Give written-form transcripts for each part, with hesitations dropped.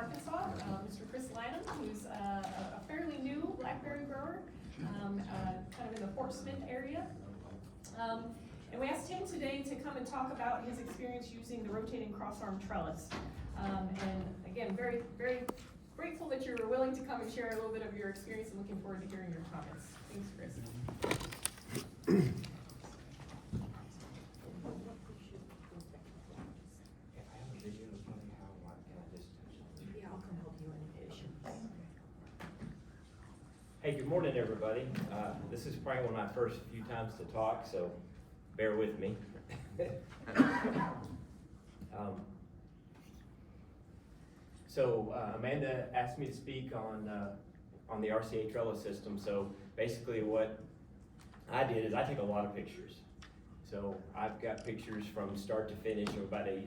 Arkansas, Mr. Chris Lanham, who's a fairly new blackberry grower, kind of in the Fort Smith area. And we asked him today to come and talk about his experience using the rotating cross-arm trellis. And again, very, very grateful that you're willing to come and share a little bit of your experience, and looking forward to hearing your comments. Thanks, Chris. Yeah, I'll come help you in addition. Hey, good morning, everybody. This is probably one of my first few times to talk, so bear with me. Amanda asked me to speak on the RCA Trellis system. So basically what I did is I take a lot of pictures. So I've got pictures from start to finish of about a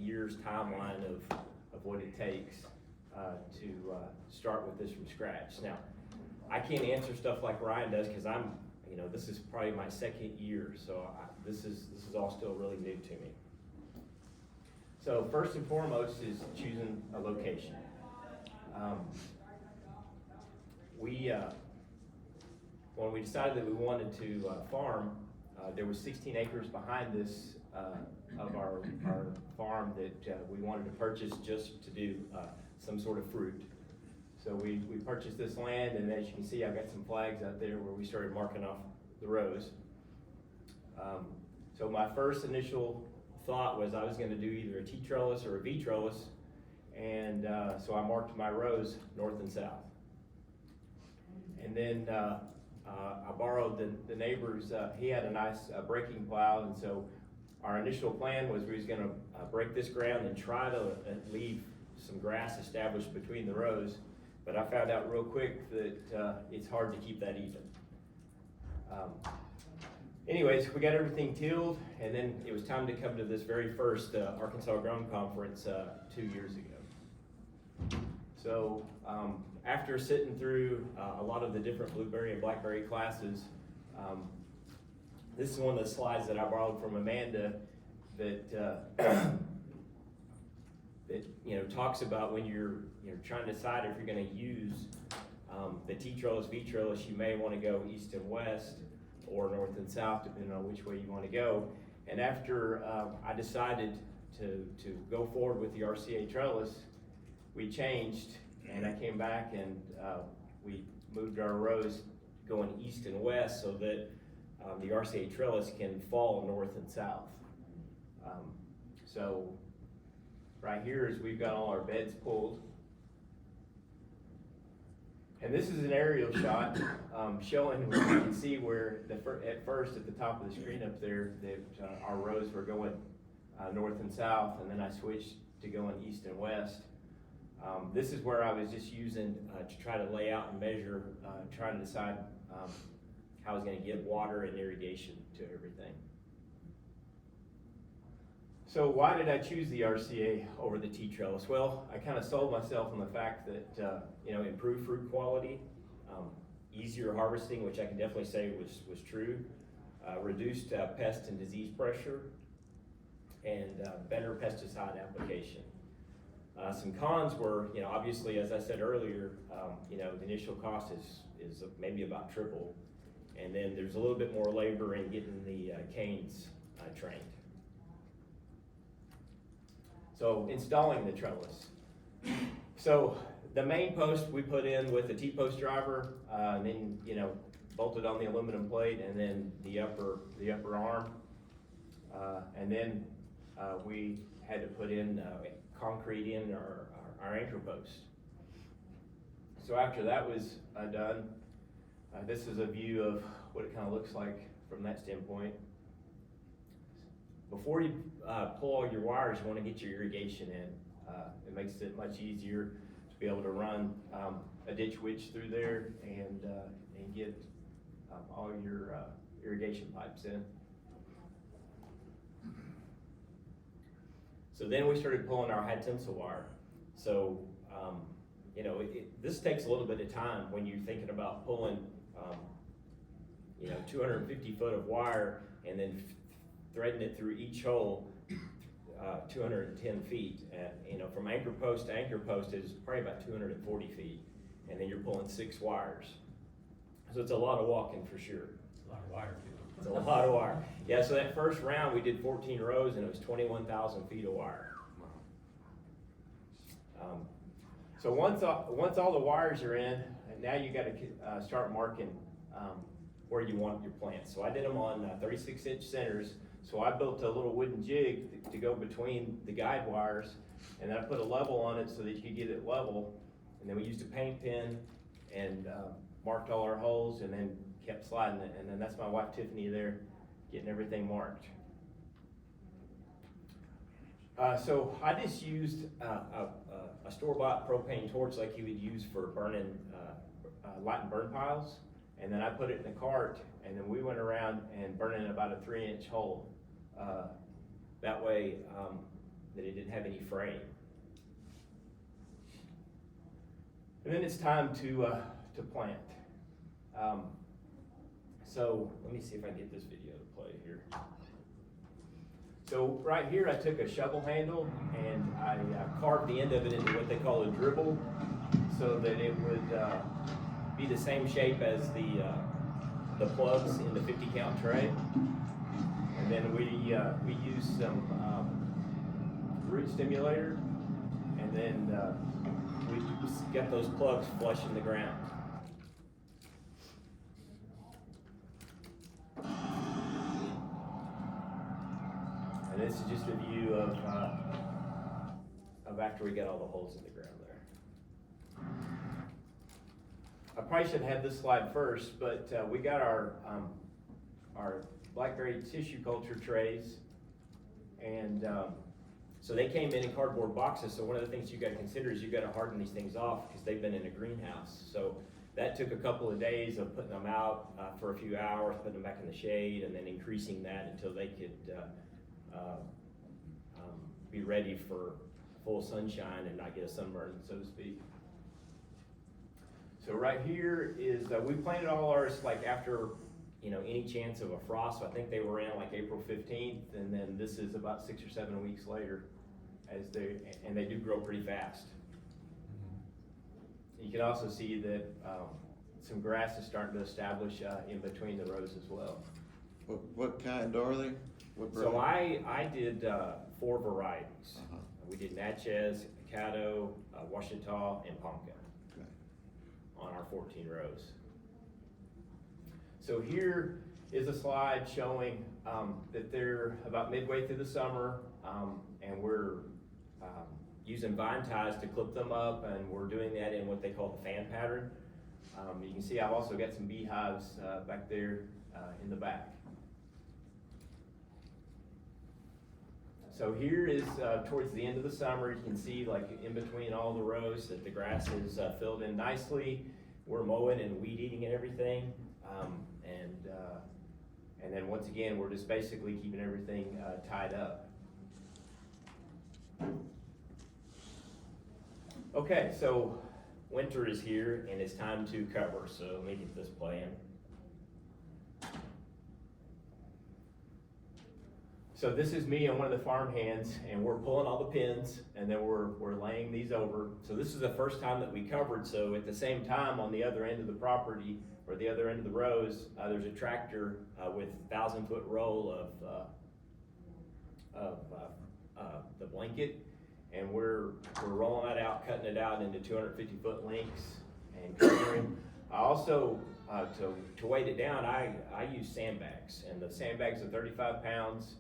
year's timeline of what it takes to start with this from scratch. Now, I can't answer stuff like Ryan does because this is probably my second year, so this is all still really new to me. So first and foremost is choosing a location. When we decided that we wanted to farm, there was 16 acres behind this of our farm that we wanted to purchase just to do some sort of fruit. So we purchased this land, and as you can see, I've got some flags out there where we started marking off the rows. So my first initial thought was I was going to do either a T trellis or a V trellis, and so I marked my rows north and south. And then I borrowed the neighbor's, he had a nice breaking plow, and so our initial plan was we was going to break this ground and try to leave some grass established between the rows. But I found out real quick that it's hard to keep that even. Anyways, we got everything tilled, and then it was time to come to this very first Arkansas Grown Conference 2 years ago. So after sitting through a lot of the different blueberry and blackberry classes, this is one of the slides that I borrowed from Amanda that talks about when you're trying to decide if you're going to use the T trellis, V trellis, you may want to go east and west or north and south, depending on which way you want to go. And after I decided to go forward with the RCA Trellis, we changed, and I came back and we moved our rows going east and west so that the RCA Trellis can fall north and south. So right here is we've got all our beds pulled. And this is an aerial shot showing, you can see where at first at the top of the screen up there that our rows were going north and south, and then I switched to going east and west. This is where I was just using to try to lay out and measure, trying to decide how I was going to get water and irrigation to everything. So why did I choose the RCA over the T trellis? Well, I kind of sold myself on the fact that improved fruit quality, easier harvesting, which I can definitely say was true, reduced pest and disease pressure, and better pesticide application. Some cons were, obviously, as I said earlier, the initial cost is maybe about triple, and then there's a little bit more labor in getting the canes trained. So installing the trellis. So the main post we put in with the T-post driver, and then bolted on the aluminum plate, and then the upper arm, and then we had to put in concrete in our anchor post. So after that was done, this is a view of what it kind of looks like from that standpoint. Before you pull all your wires, you want to get your irrigation in. It makes it much easier to be able to run a ditch witch through there and get all your irrigation pipes in. So then we started pulling our high tensile wire. So this takes a little bit of time when you're thinking about pulling 250 foot of wire and then threading it through each hole 210 feet. From anchor post to anchor post is probably about 240 feet. And then you're pulling 6 wires. So it's a lot of walking for sure. A lot of wire too. It's a lot of wire. Yeah, so that first round we did 14 rows and it was 21,000 feet of wire. So once all the wires are in, now you got to start marking where you want your plants. So I did them on 36-inch centers. So I built a little wooden jig to go between the guide wires, and then I put a level on it so that you could get it level. And then we used a paint pen and marked all our holes, and then kept sliding it. And then that's my wife Tiffany there, getting everything marked. So I just used a store-bought propane torch like you would use for burning light and burn piles, and then I put it in a cart, and then we went around and burning about a 3-inch hole. That way that it didn't have any fraying. And then it's time to plant. So let me see if I can get this video to play here. So right here I took a shovel handle and I carved the end of it into what they call a dribble so that it would be the same shape as the plugs in the 50 count tray. And then we used some root stimulator, and then we got those plugs flush in the ground. And this is just a view of after we got all the holes in the ground there. I probably should have this slide first, but we got our blackberry tissue culture trays, and so they came in cardboard boxes. So one of the things you got to consider is you got to harden these things off because they've been in a greenhouse. So that took a couple of days of putting them out for a few hours, putting them back in the shade, and then increasing that until they could be ready for full sunshine and not get a sunburn, so to speak. So right here is, we planted all ours like after, any chance of a frost. So I think they were in like April 15th, and then this is about 6 or 7 weeks later, and they do grow pretty fast. You can also see that some grass is starting to establish in between the rows as well. What kind are they? So I did 4 varieties. We did Natchez, Caddo, Washita, and Ponca on our 14 rows. So here is a slide showing that they're about midway through the summer, and we're using vine ties to clip them up, and we're doing that in what they call the fan pattern. You can see I've also got some beehives back there in the back. So here is towards the end of the summer. You can see like in between all the rows that the grass is filled in nicely. We're mowing and weed eating and everything. And then once again, we're just basically keeping everything tied up. Okay, so winter is here and it's time to cover. So let me get this playing. So this is me on one of the farm hands, and we're pulling all the pins, and then we're laying these over. So this is the first time that we covered. So at the same time, on the other end of the property, or the other end of the rows, there's a tractor with 1,000-foot roll of the blanket, and we're rolling that out, cutting it out into 250-foot lengths and covering. I also, to weight it down, I use sandbags, and the sandbags are 35 pounds.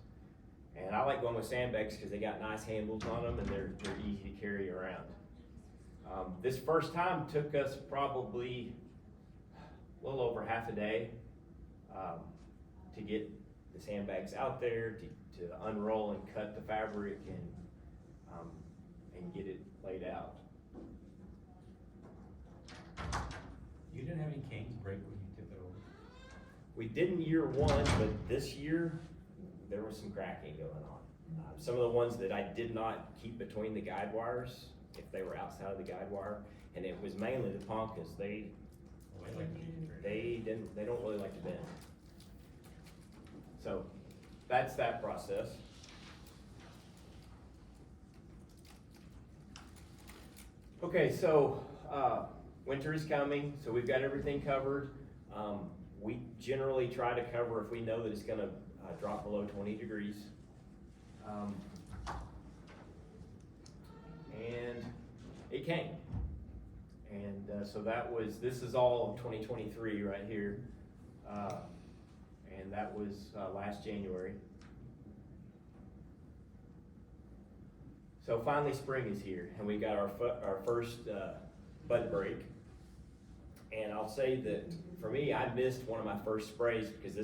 And I like going with sandbags because they got nice handles on them and they're easy to carry around. This first time took us probably a little over half a day to get the sandbags out there, to unroll and cut the fabric and get it laid out. You didn't have any canes break when you took it over? We didn't year 1, but this year, there was some cracking going on. Some of the ones that I did not keep between the guide wires, if they were outside of the guide wire, and it was mainly the Poncas. They don't really like to bend. So that's that process. Okay, so, winter is coming, so we've got everything covered. We generally try to cover if we know that it's gonna, drop below 20 degrees. And it came. And, so this is all of 2023 right here. And that was, last January. So finally spring is here, and we got our first bud break. And I'll say that for me, I missed one of my first sprays because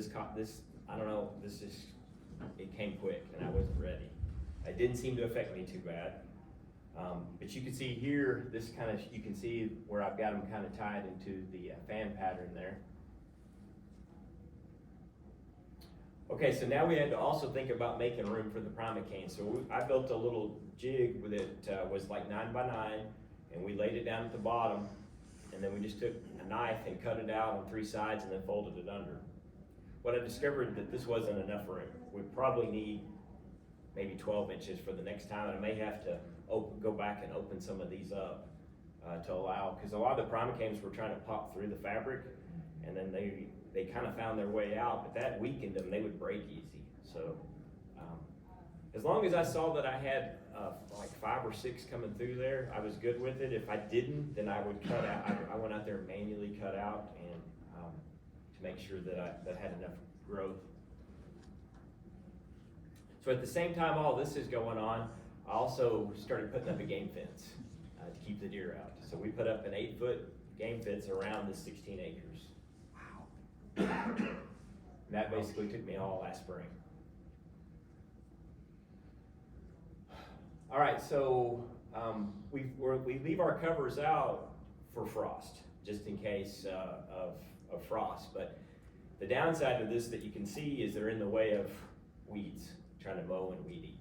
I don't know, it came quick and I wasn't ready. It didn't seem to affect me too bad. But you can see here, you can see where I've got them kind of tied into the fan pattern there. Okay, so now we had to also think about making room for the primocane. So I built a little jig that was like 9 by 9, and we laid it down at the bottom, and then we just took a knife and cut it out on 3 sides and then folded it under. What I discovered that this wasn't enough room. We probably need maybe 12 inches for the next time, and I may have to go back and open some of these up to allow, because a lot of the primocanes were trying to pop through the fabric, and then they kind of found their way out, but that weakened them. They would break easy. So as long as I saw that I had like 5 or 6 coming through there, I was good with it. If I didn't, then I would cut out. I went out there and manually cut out and to make sure that I had enough growth. So at the same time all this is going on, I also started putting up a game fence to keep the deer out. So we put up an 8-foot game fence around the 16 acres. And that basically took me all last spring. All right, so we leave our covers out for frost, just in case of frost. But the downside of this that you can see is they're in the way of weeds, trying to mow and weed eat.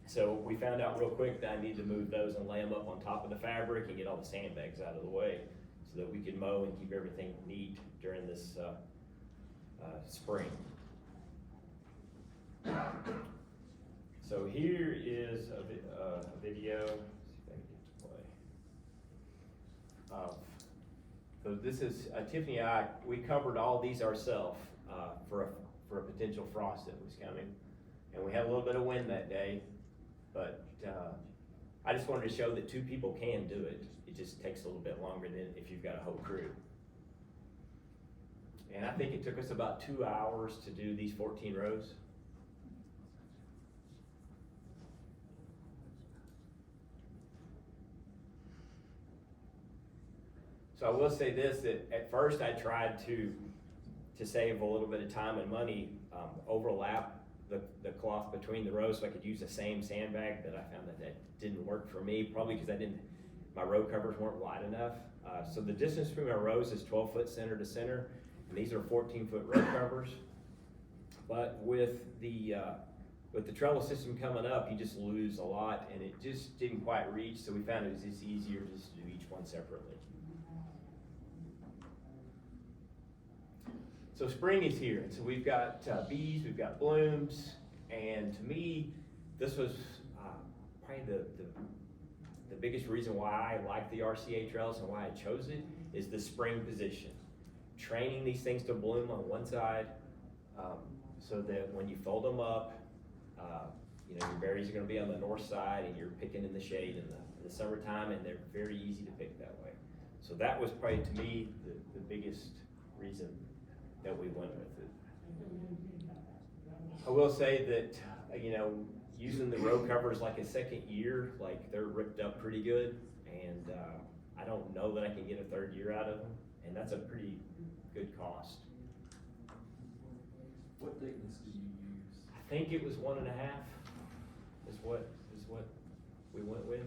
So we found out real quick that I need to move those and lay them up on top of the fabric and get all the sandbags out of the way so that we can mow and keep everything neat during this spring. So here is a video. Let's see if I can get to play. So this is Tiffany and I. We covered all these ourselves for a potential frost that was coming, and we had a little bit of wind that day. But I just wanted to show that 2 people can do it. It just takes a little bit longer than if you've got a whole crew. And I think it took us about 2 hours to do these 14 rows. So I will say this, that at first I tried to save a little bit of time and money, overlap the cloth between the rows so I could use the same sandbag, but I found that didn't work for me, probably because my row covers weren't wide enough. So the distance between my rows is 12 foot center to center, and these are 14-foot row covers. But with the trellis system coming up, you just lose a lot, and it just didn't quite reach, so we found it was just easier just to do each one separately. So spring is here, and so we've got bees, we've got blooms, and to me, this was probably the biggest reason why I like the RCA Trellis and why I chose it is the spring position. Training these things to bloom on one side, so that when you fold them up, your berries are going to be on the north side, and you're picking in the shade in the summertime, and they're very easy to pick that way. So that was probably to me the biggest reason that we went with it. I will say that, using the row covers like a second year, like they're ripped up pretty good, and I don't know that I can get a 3rd year out of them, and that's a pretty good cost. What thickness do you use? I think it was 1.5 is what we went with.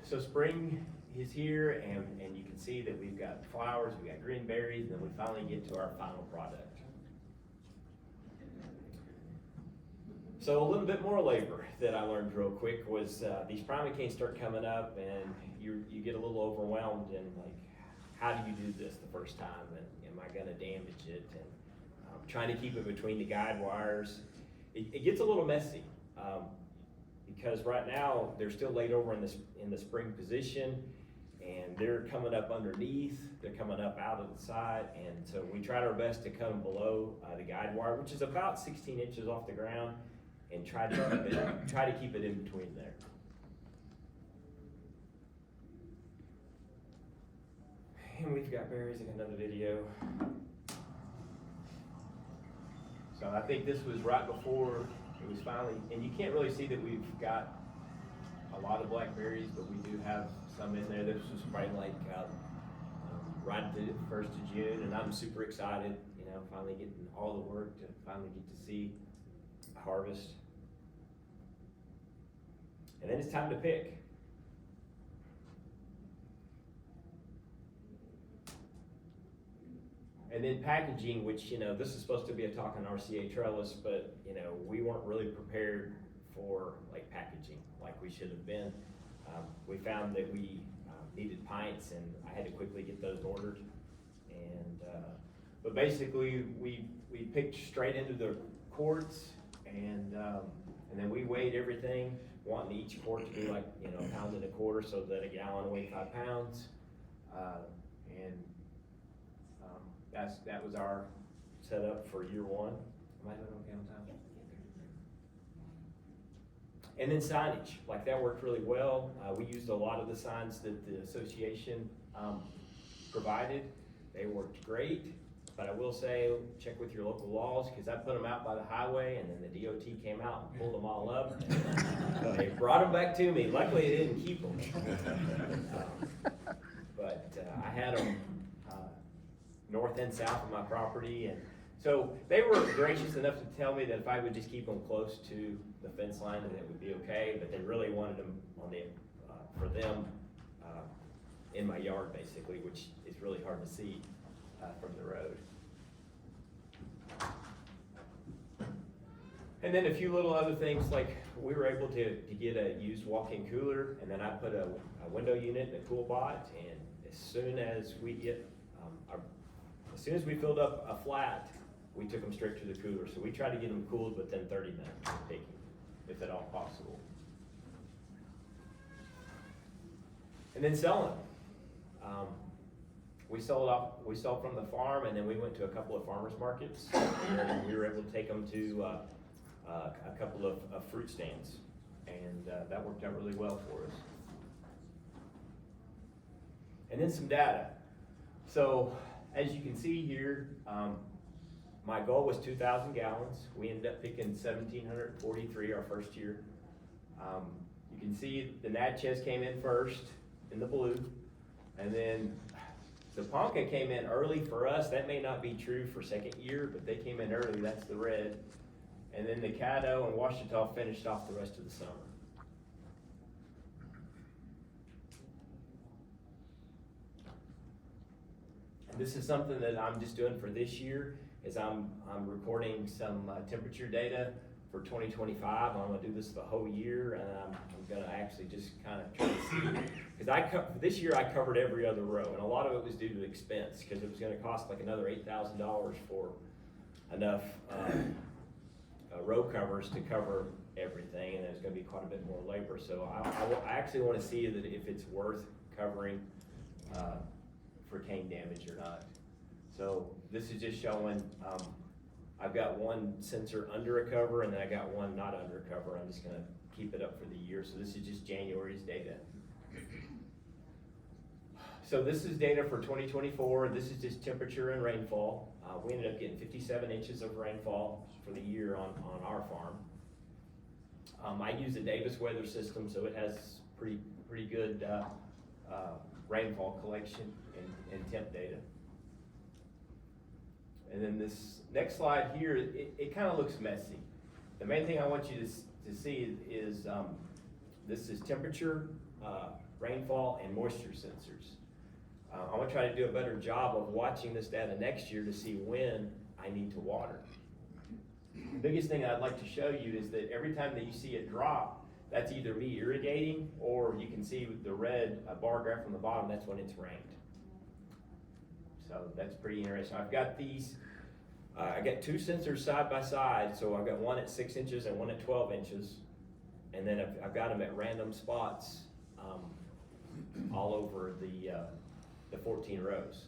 So spring is here, and you can see that we've got flowers, we've got green berries, and then we finally get to our final product. So a little bit more labor that I learned real quick was these primocanes start coming up, and you get a little overwhelmed, and like, how do you do this the first time, and am I gonna damage it, and trying to keep it between the guide wires. It gets a little messy because right now, they're still laid over in the spring position, and they're coming up underneath, they're coming up out of the side, and so we tried our best to cut them below the guide wire, which is about 16 inches off the ground, and try to keep it in between there. And we've got berries in another video. So I think this was right before it was finally, and you can't really see that we've got a lot of blackberries, but we do have some in there. This was probably like right at the 1st of June, and I'm super excited, you know, finally getting all the work to finally get to see a harvest. And then it's time to pick. And then packaging, which, you know, this is supposed to be a talk on RCA Trellis, but, you know, we weren't really prepared for like packaging like we should have been. We found that we needed pints, and I had to quickly get those ordered. And but basically, we picked straight into the quarts, and then we weighed everything, wanting each quart to be like, you know, a pound and a quarter, so that a gallon weighed 5 pounds. That was our setup for year one. Am I doing okay on time? And then signage, like that worked really well. We used a lot of the signs that the association provided. They worked great, but I will say, check with your local laws, because I put them out by the highway, and then the DOT came out and pulled them all up. They brought them back to me. Luckily, they didn't keep them. But I had them north and south of my property, and so they were gracious enough to tell me that if I would just keep them close to the fence line, that it would be okay, but they really wanted them on the, for them, in my yard basically, which is really hard to see from the road. And then a few little other things, like we were able to get a used walk-in cooler, and then I put a window unit and a cool bot, and as soon as we filled up a flat, we took them straight to the cooler. So we tried to get them cooled within 30 minutes of picking, if at all possible. And then selling. We sold from the farm, and then we went to a couple of farmers markets, and we were able to take them to a couple of fruit stands, and that worked out really well for us. And then some data. So as you can see here, my goal was 2,000 gallons. We ended up picking 1,743 our first year. You can see the Natchez came in first in the blue, and then the Ponca came in early for us. That may not be true for second year, but they came in early, that's the red. And then the Caddo and Ouachita finished off the rest of the summer. This is something that I'm just doing for this year, is I'm recording some temperature data for 2025. I'm gonna do this the whole year, and I'm gonna actually just kind of try to see, because this year I covered every other row, and a lot of it was due to expense, because it was gonna cost like another $8,000 for enough row covers to cover everything, and there's gonna be quite a bit more labor. So I actually want to see that if it's worth covering for cane damage or not. So this is just showing, I've got one sensor under a cover, and then I got one not under a cover. I'm just gonna keep it up for the year. So this is just January's data. So this is data for 2024. This is just temperature and rainfall. We ended up getting 57 inches of rainfall for the year on our farm. I use the Davis weather system, so it has pretty good rainfall collection and temp data. And then this next slide here, it kind of looks messy. The main thing I want you to see is this is temperature, rainfall, and moisture sensors. I want to try to do a better job of watching this data next year to see when I need to water. The biggest thing I'd like to show you is that every time that you see it drop, that's either me irrigating, or you can see with the red bar graph on the bottom, that's when it's rained. So that's pretty interesting. I've got these, I got two sensors side by side, so I've got one at 6 inches and one at 12 inches. and then I've got them at random spots, all over the 14 rows.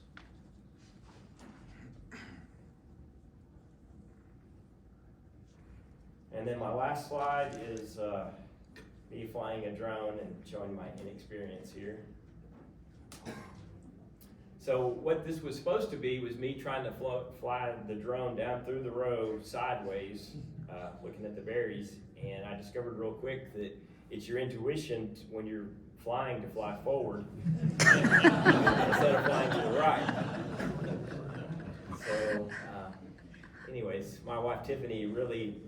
And then my last slide is me flying a drone and showing my inexperience here. So what this was supposed to be was me trying to fly the drone down through the row sideways, looking at the berries, and I discovered real quick that it's your intuition when you're flying to fly forward instead of flying to the right. So anyways, my wife Tiffany really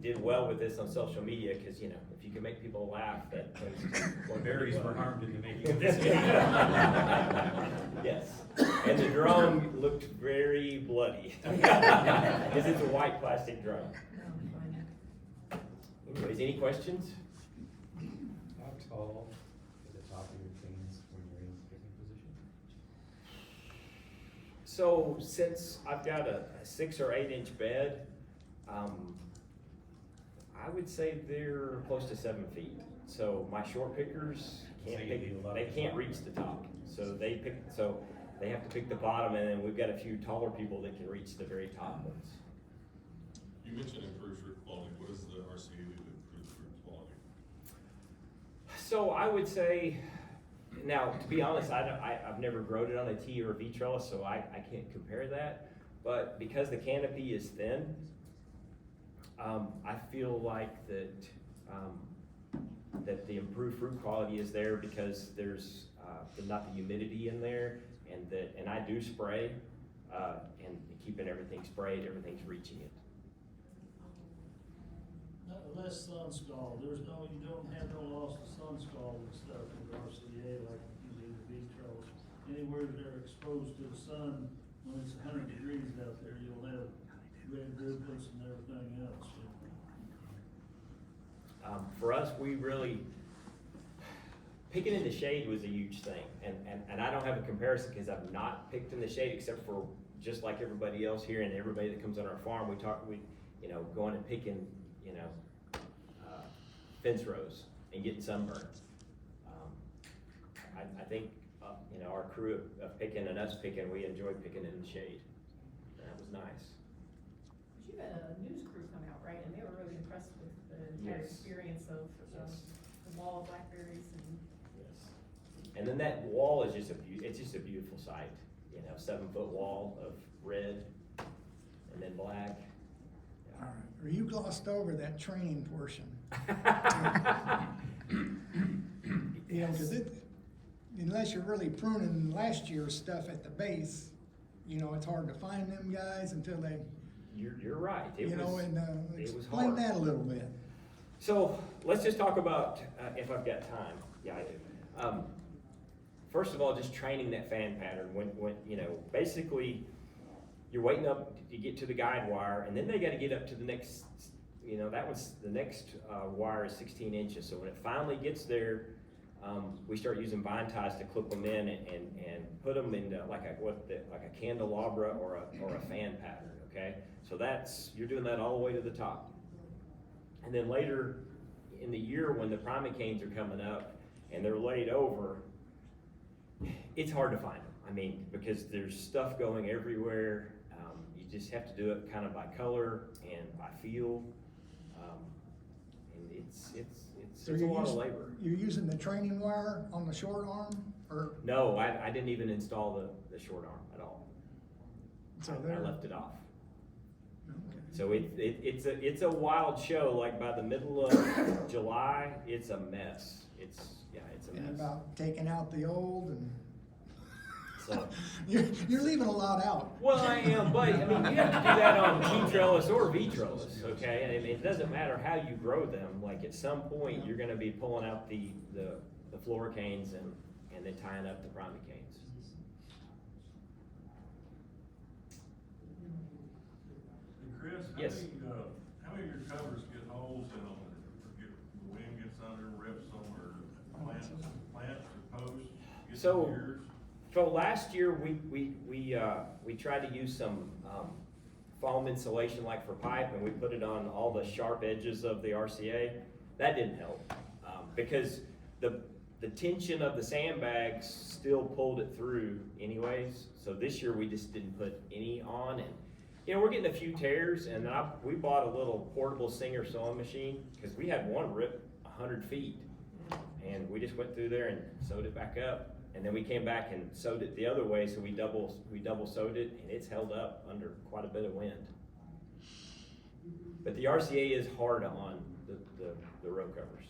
did well with this on social media, because you know, if you can make people laugh, that tends to Berries were harmed in the making of this this video. video. Yes, and the drone looked very bloody, because it's a white plastic drone. Anyways, any questions? How tall is the top of your canes when you're in picking position? So since I've got a 6 or 8 inch bed, I would say they're close to 7 feet. So my short pickers can't So you pick, need a lot they of can't top. reach the top. So they have to pick the bottom, and then we've got a few taller people that can reach the very top ones. You mentioned improved fruit quality. What does the RCA do to improve fruit quality? So I would say, now to be honest, I've never grown it on a T or a V trellis, so I can't compare that. But because the canopy is thin, I feel like that the improved fruit quality is there because there's not the humidity in there, and I do spray, and keeping everything sprayed, everything's reaching it. Less sun scald, you don't have no loss of sun scald and stuff with RCA like you do the bee trellis. Anywhere they're exposed to the sun, when it's 100 degrees out there, you'll have red droplets and everything else. For us, we really, picking in the shade was a huge thing, and I don't have a comparison because I've not picked in the shade, except for just like everybody else here and everybody that comes on our farm, we going and picking, fence rows and getting sunburned. I think, our crew of picking and us picking, we enjoyed picking in the shade. That was nice. But you had a news crew come out, right, and they were really impressed with their Yes. experience of Yes. the wall of blackberries and. Yes. And then that wall is it's just a beautiful sight, 7-foot wall of red and then black. All right, or you glossed over that training portion. Because unless you're really pruning last year's stuff at the base, it's hard to find them guys until they, You're right. It was explain hard. that a little bit. So let's just talk about, if I've got time. Yeah, I do. First of all, just training that fan pattern. When basically you're waiting up to get to the guide wire, and then they got to get up to the next. The next wire is 16 inches. So when it finally gets there, we start using vine ties to clip them in and put them into like a candelabra or a fan pattern. Okay, so you're doing that all the way to the top. And then later in the year when the primicanes are coming up and they're laid over, it's hard to find them. I mean, because there's stuff going everywhere. You just have to do it kind of by color and by feel. And it's a lot of labor. You're using the training wire on the short arm, or? No, I didn't even install the short arm at all. So I left it off. Okay. So it's a wild show. Like by the middle of July, it's a mess. It's a And mess. about taking out the old and. So, You're leaving a lot out. well, I am, but I mean, you have to do that on T trellis or V trellis, okay? I mean, it doesn't matter how you grow them. Like at some point, you're going to be pulling out the fluorocanes and then tying up the primicanes. And Chris, Yes. how many of your covers get holes in them, the wind gets under, rips them, or plants or posts? Get So- some ears? So last year, we tried to use some foam insulation like for pipe, and we put it on all the sharp edges of the RCA. that didn't help, because the tension of the sandbags still pulled it through anyways. So this year we just didn't put any on, and you know, we're getting a few tears, and we bought a little portable Singer sewing machine, because we had one rip 100 feet. And we just went through there and sewed it back up, and then we came back and sewed it the other way, so we double sewed it, and it's held up under quite a bit of wind. But the RCA is hard on the row covers.